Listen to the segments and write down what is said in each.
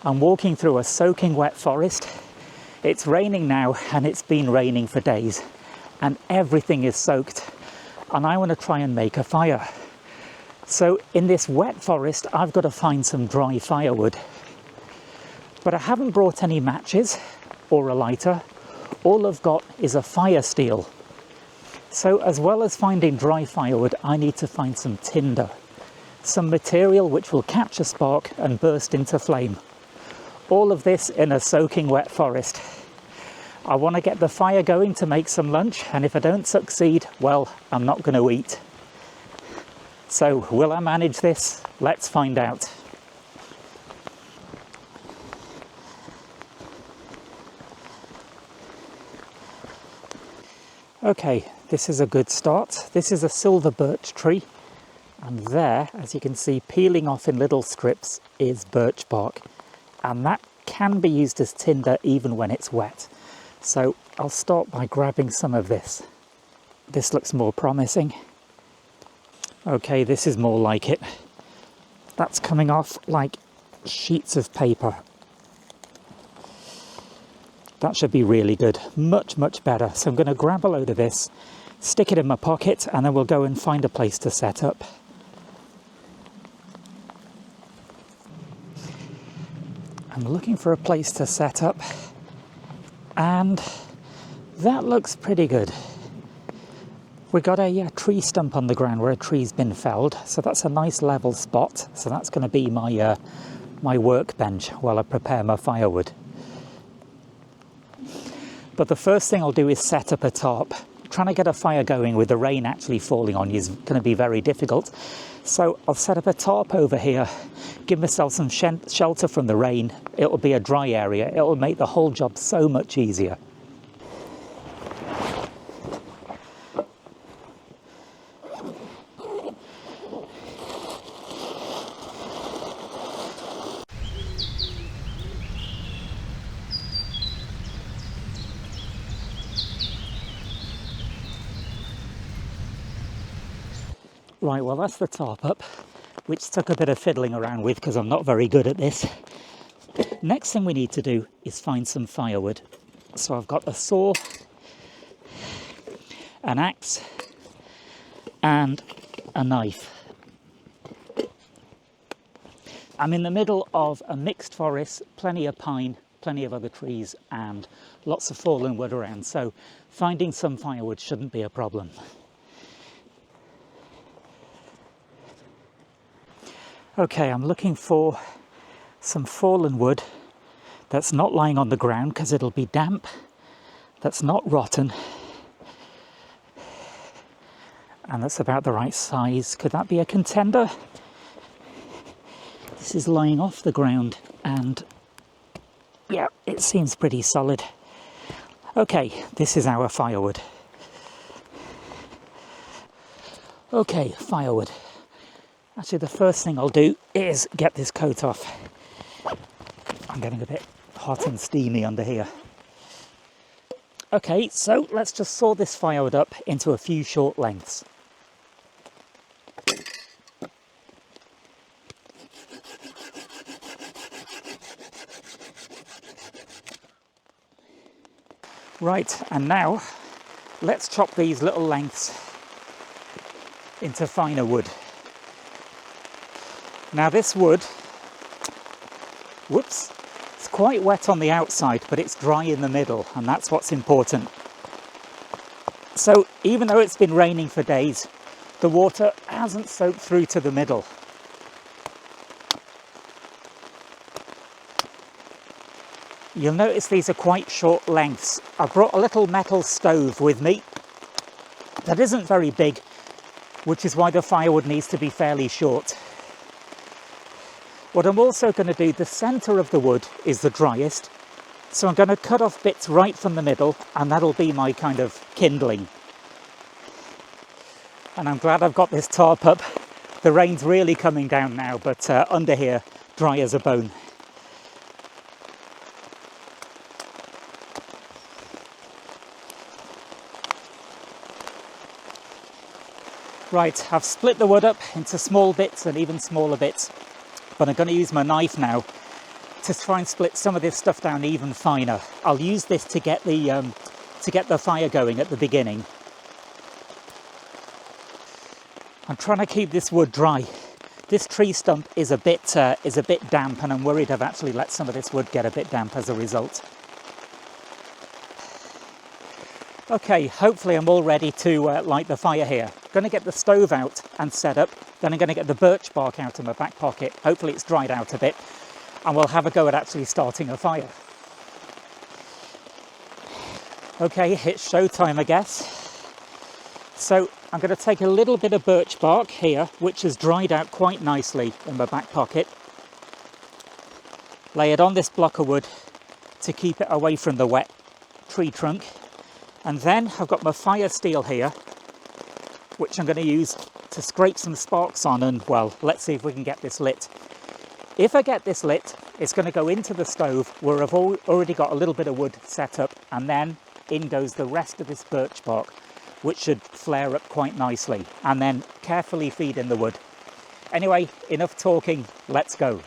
I'm walking through a soaking wet forest. It's raining now, and it's been raining for days, and everything is soaked, and I want to try and make a fire. So in this wet forest, I've got to find some dry firewood. But I haven't brought any matches or a lighter. All I've got is a firesteel. So as well as finding dry firewood, I need to find some tinder, some material which will catch a spark and burst into flame. All of this in a soaking wet forest. I want to get the fire going to make some lunch, and if I don't succeed, well, I'm not going to eat. So will I manage this? Let's find out. Okay, this is a good start. This is a silver birch tree, and there, as you can see, peeling off in little strips is birch bark, and that can be used as tinder even when it's wet. So I'll start by grabbing some of this. This looks more promising. Okay, this is more like it. That's coming off like sheets of paper. That should be really good. Much, much better. So I'm going to grab a load of this, stick it in my pocket, and then we'll go and find a place to set up. I'm looking for a place to set up, and that looks pretty good. We got a tree stump on the ground where a tree's been felled, so that's a nice level spot. So that's going to be my my workbench while I prepare my firewood. But the first thing I'll do is set up a tarp. Trying to get a fire going with the rain actually falling on you is going to be very difficult. So I'll set up a tarp over here, give myself some shelter from the rain. It'll be a dry area. It'll make the whole job so much easier. Right, well that's the tarp up, which took a bit of fiddling around with because I'm not very good at this. Next thing we need to do is find some firewood. So I've got a saw, an axe, and a knife. I'm in the middle of a mixed forest, plenty of pine, plenty of other trees, and lots of fallen wood around, so finding some firewood shouldn't be a problem. Okay, I'm looking for some fallen wood that's not lying on the ground because it'll be damp, that's not rotten, and that's about the right size. Could that be a contender? This is lying off the ground, and yeah, it seems pretty solid. Okay, this is our firewood. Okay, firewood. Actually, the first thing I'll do is get this coat off. I'm getting a bit hot and steamy under here. Okay, so let's just saw this firewood up into a few short lengths. Right, and now let's chop these little lengths into finer wood. Now this wood, whoops, it's quite wet on the outside, but it's dry in the middle, and that's what's important. So even though it's been raining for days, the water hasn't soaked through to the middle. You'll notice these are quite short lengths. I brought a little metal stove with me that isn't very big, which is why the firewood needs to be fairly short. What I'm also going to do, the centre of the wood is the driest, so I'm going to cut off bits right from the middle, and that'll be my kind of kindling. And I'm glad I've got this tarp up. The rain's really coming down now, but under here, dry as a bone. Right, I've split the wood up into small bits and even smaller bits, but I'm going to use my knife now to try and split some of this stuff down even finer. I'll use this to get the fire going at the beginning. I'm trying to keep this wood dry. This tree stump is a bit damp, and I'm worried I've actually let some of this wood get a bit damp as a result. Okay, hopefully I'm all ready to light the fire here. Going to get the stove out and set up, then I'm going to get the birch bark out of my back pocket. Hopefully it's dried out a bit, and we'll have a go at actually starting a fire. Okay, it's showtime, I guess. So I'm going to take a little bit of birch bark here, which has dried out quite nicely in my back pocket. Lay it on this block of wood to keep it away from the wet tree trunk. And then I've got my firesteel here, which I'm going to use to scrape some sparks on, and well, let's see if we can get this lit. If I get this lit, it's going to go into the stove where I've already got a little bit of wood set up, and then in goes the rest of this birch bark, which should flare up quite nicely, and then carefully feed in the wood. Anyway, enough talking, let's go.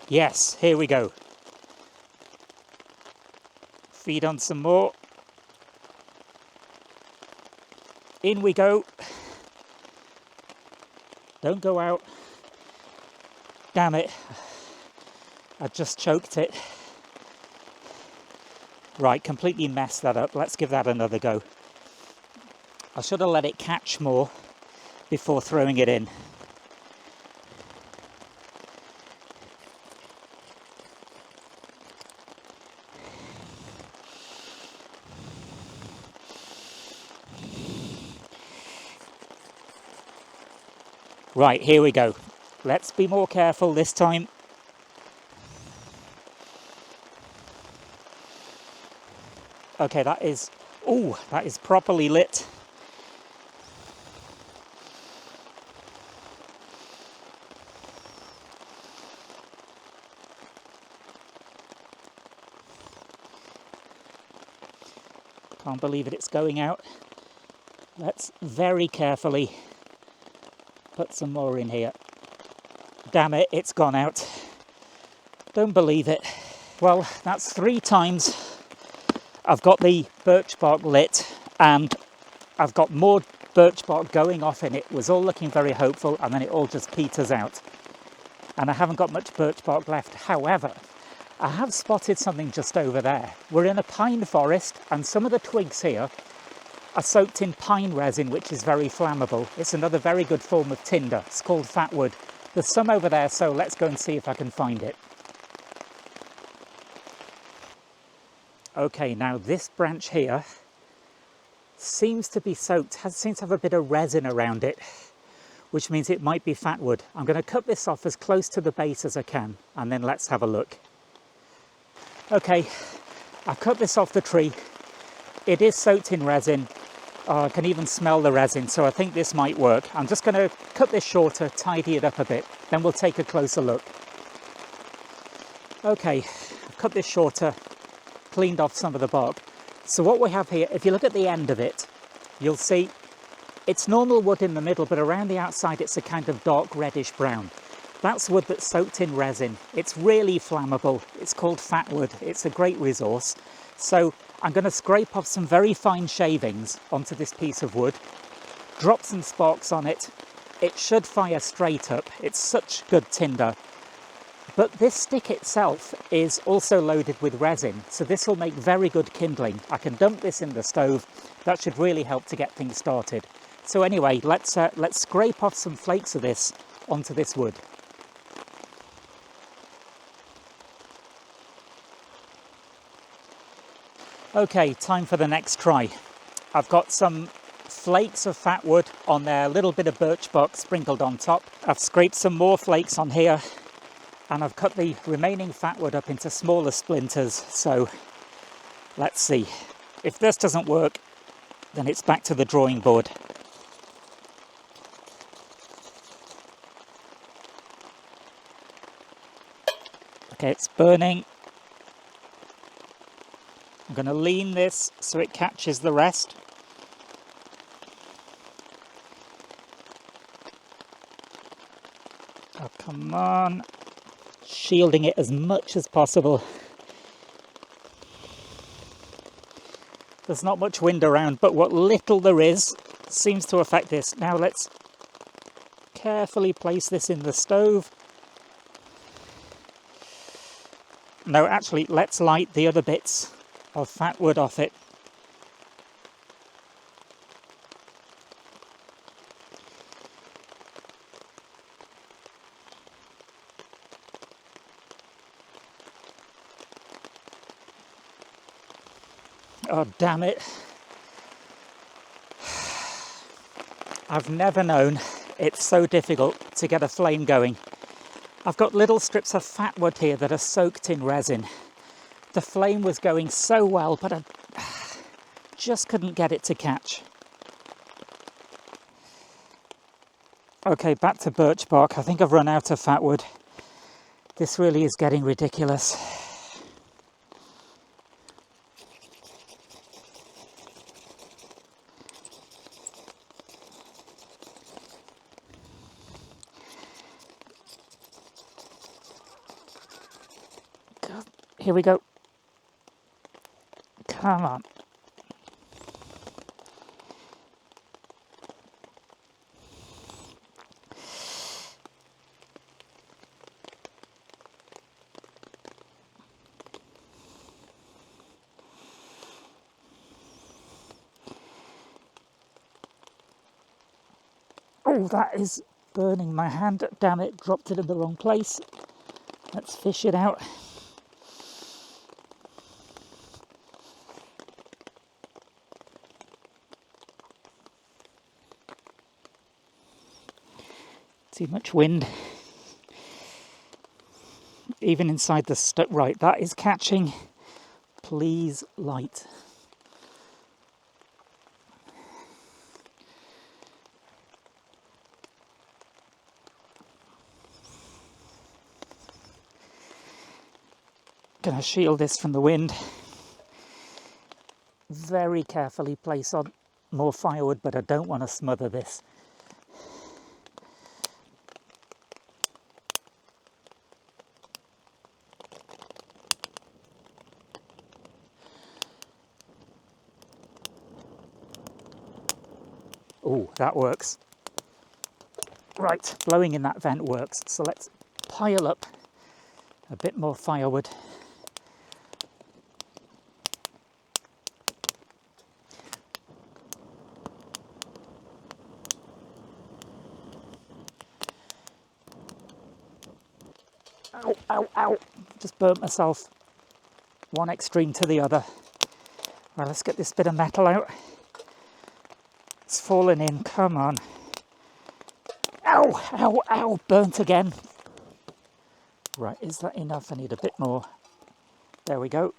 Yes, here we go. Feed on some more. In we go. Don't go out. Damn it. I just choked it. Right, completely messed that up. Let's give that another go. I should have let it catch more before throwing it in. Right, here we go. Let's be more careful this time. Okay, that is properly lit. Can't believe it's going out. Let's very carefully put some more in here. Damn it, it's gone out. Don't believe it. Well, that's 3 times I've got the birch bark lit, and I've got more birch bark going off in it. It was all looking very hopeful, and then it all just peters out. And I haven't got much birch bark left. However, I have spotted something just over there. We're in a pine forest, and some of the twigs here are soaked in pine resin, which is very flammable. It's another very good form of tinder. It's called fatwood. There's some over there, so let's go and see if I can find it. Okay, now this branch here seems to be soaked, seems to have a bit of resin around it, which means it might be fatwood. I'm going to cut this off as close to the base as I can, and then let's have a look. Okay, I've cut this off the tree. It is soaked in resin. I can even smell the resin, so I think this might work. I'm just going to cut this shorter, tidy it up a bit, then we'll take a closer look. Okay, I've cut this shorter, cleaned off some of the bark. So what we have here, if you look at the end of it, you'll see it's normal wood in the middle, but around the outside it's a kind of dark reddish brown. That's wood that's soaked in resin. It's really flammable. It's called fatwood. It's a great resource. So I'm going to scrape off some very fine shavings onto this piece of wood, drop some sparks on it. It should fire straight up. It's such good tinder. But this stick itself is also loaded with resin, so this will make very good kindling. I can dump this in the stove. That should really help to get things started. So anyway, let's scrape off some flakes of this onto this wood. Okay, time for the next try. I've got some flakes of fatwood on there, a little bit of birch bark sprinkled on top. I've scraped some more flakes on here, and I've cut the remaining fatwood up into smaller splinters. So let's see. If this doesn't work, then it's back to the drawing board. Okay, it's burning. I'm going to lean this so it catches the rest. Oh, come on. Shielding it as much as possible. There's not much wind around, but what little there is seems to affect this. Now let's carefully place this in the stove. No, actually, let's light the other bits of fatwood off it. Oh, damn it. I've never known it's so difficult to get a flame going. I've got little strips of fatwood here that are soaked in resin. The flame was going so well, but I just couldn't get it to catch. Okay, back to birch bark. I think I've run out of fatwood. This really is getting ridiculous. Here we go. Come on. Oh, that is burning my hand. Damn it, dropped it in the wrong place. Let's fish it out. Too much wind. Even inside the right, that is catching. Please light. Gonna shield this from the wind. Very carefully place on more firewood, but I don't want to smother this. Oh, that works. Right, blowing in that vent works. So let's pile up a bit more firewood. Ow, ow, ow. Just burnt myself one extreme to the other. Right, let's get this bit of metal out. It's fallen in, come on. Ow, ow, ow, burnt again. Right, is that enough? I need a bit more. There we go.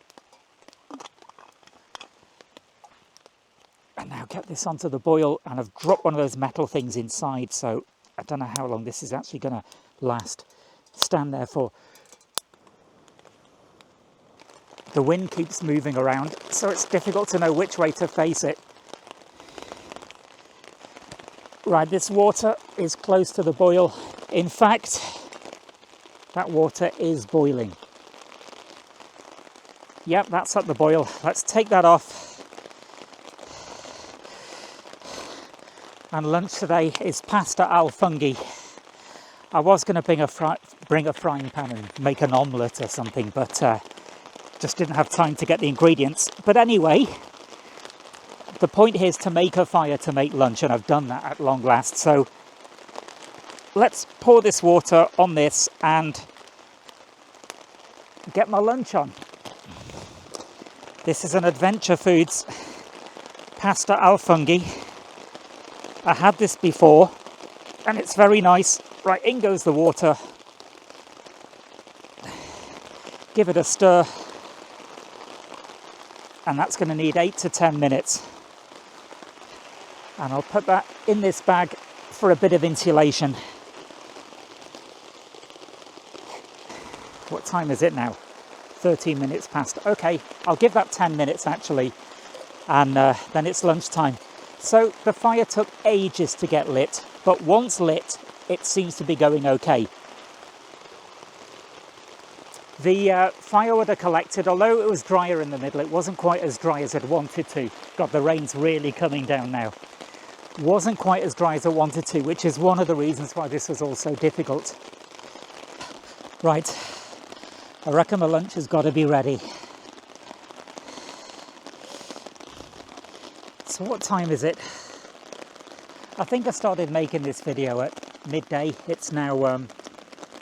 And now get this onto the boil, and I've dropped one of those metal things inside, so I don't know how long this is actually going to last. Stand there for. The wind keeps moving around, so it's difficult to know which way to face it. Right, this water is close to the boil. In fact, that water is boiling. Yep, that's at the boil. Let's take that off. And lunch today is pasta al funghi. I was going to bring a frying pan and make an omelette or something, but just didn't have time to get the ingredients. But anyway, the point here is to make a fire to make lunch, and I've done that at long last. So let's pour this water on this and get my lunch on. This is an Adventure Foods pasta al funghi. I had this before and it's very nice. Right, in goes the water. Give it a stir. And that's going to need 8 to 10 minutes. And I'll put that in this bag for a bit of insulation. What time is it now? 13 minutes past. Okay, I'll give that 10 minutes actually, and then it's lunchtime. So the fire took ages to get lit, but once lit, it seems to be going okay. The firewood I collected, although it was drier in the middle, it wasn't quite as dry as I'd wanted to. God, the rain's really coming down now. Wasn't quite as dry as I wanted to, which is one of the reasons why this was all so difficult. Right, I reckon my lunch has got to be ready. So what time is it? I think I started making this video at midday. It's now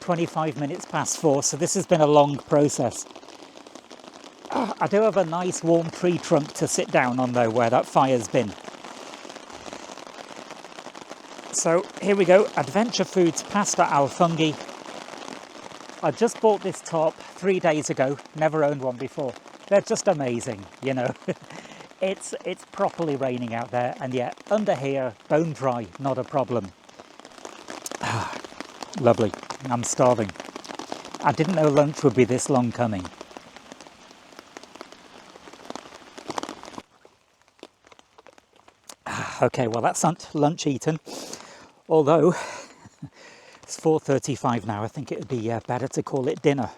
25 minutes past 4, so this has been a long process. I do have a nice warm tree trunk to sit down on though, where that fire's been. So here we go, Adventure Foods Pasta al Funghi. I just bought this top 3 days ago, never owned one before. They're just amazing, you know. It's properly raining out there, and yet under here, bone dry, not a problem. Lovely, I'm starving. I didn't know lunch would be this long coming. Okay, well that's lunch eaten. Although, it's 4:35 now, I think it would be better to call it dinner.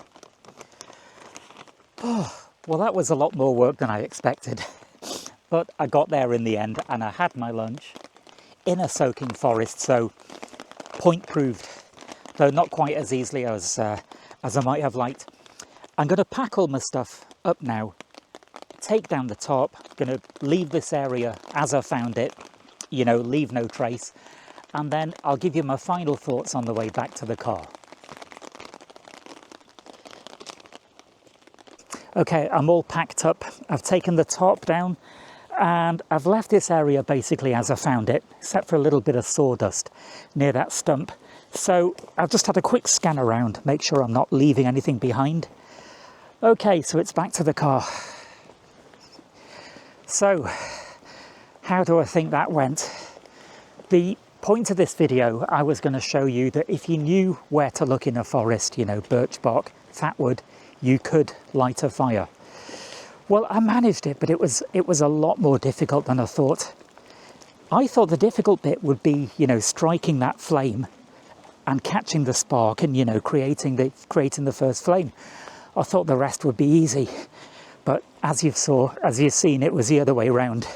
Oh, well that was a lot more work than I expected. But I got there in the end, and I had my lunch in a soaking forest, so point proved. Though not quite as easily as I might have liked. I'm going to pack all my stuff up now, take down the top, going to leave this area as I found it, you know, leave no trace, and then I'll give you my final thoughts on the way back to the car. Okay, I'm all packed up. I've taken the top down, and I've left this area basically as I found it, except for a little bit of sawdust near that stump. So I've just had a quick scan around, make sure I'm not leaving anything behind. Okay, so it's back to the car. So, how do I think that went? The point of this video, I was going to show you that if you knew where to look in a forest, you know, birch bark, fatwood, you could light a fire. Well, I managed it, but it was a lot more difficult than I thought. I thought the difficult bit would be, you know, striking that flame and catching the spark and, you know, creating the first flame. I thought the rest would be easy, but as you've seen, it was the other way around.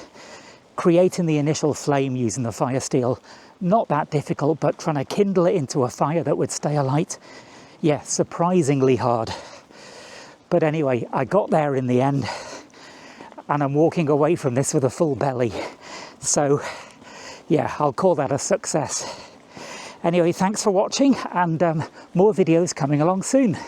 Creating the initial flame using the firesteel, not that difficult, but trying to kindle it into a fire that would stay alight, yeah, surprisingly hard. But anyway, I got there in the end, and I'm walking away from this with a full belly. So, yeah, I'll call that a success. Anyway, thanks for watching, and more videos coming along soon.